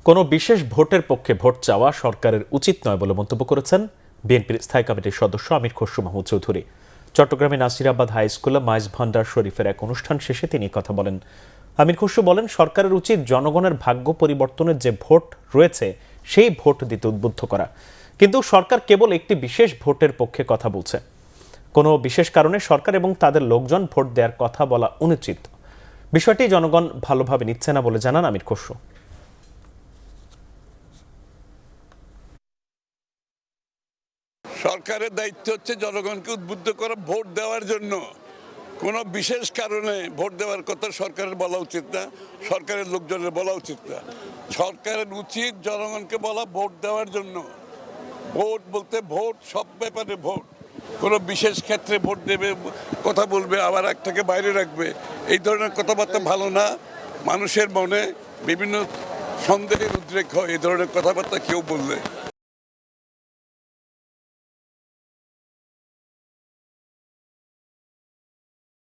কোনো বিশেষ ভোটের পক্ষে ভোট চাওয়া সরকারের উচিত নয় বলে মন্তব্য করেছেন বিএনপির স্থায়ী কমিটির সদস্য আমির খসরু মাহমুদ চৌধুরী। চট্টগ্রামে নাসিরাবাদ হাই স্কুলে মাইজ ভান্ডার শরীফের এক অনুষ্ঠান শেষে তিনি কথা বলেন। আমির খসরু বলেন, সরকারের উচিত জনগণের ভাগ্য পরিবর্তনের যে ভোট রয়েছে সেই ভোট দিতে উদ্বুদ্ধ করা, কিন্তু সরকার কেবল একটি বিশেষ ভোটের পক্ষে কথা বলছে। কোনো বিশেষ কারণে সরকার এবং তাদের লোকজন ভোট দেওয়ার কথা বলা অনুচিত। বিষয়টি জনগণ ভালোভাবে নিচ্ছে না বলে জানান আমির খসরু। সরকারের দায়িত্ব হচ্ছে জনগণকে উদ্বুদ্ধ করা ভোট দেওয়ার জন্য। কোনো বিশেষ কারণে ভোট দেওয়ার কথা সরকারের বলা উচিত না, সরকারের লোকজনের বলা উচিত না। সরকারের উচিত জনগণকে বলা ভোট দেওয়ার জন্য। ভোট বলতে ভোট, সব ব্যাপারে ভোট। কোনো বিশেষ ক্ষেত্রে ভোট দেবে, কথা বলবে, আবার একটাকে বাইরে রাখবে, এই ধরনের কথাবার্তা ভালো না। মানুষের মনে বিভিন্ন সন্দেহের উদ্রেক হয় এই ধরনের কথাবার্তা কেউ বললে।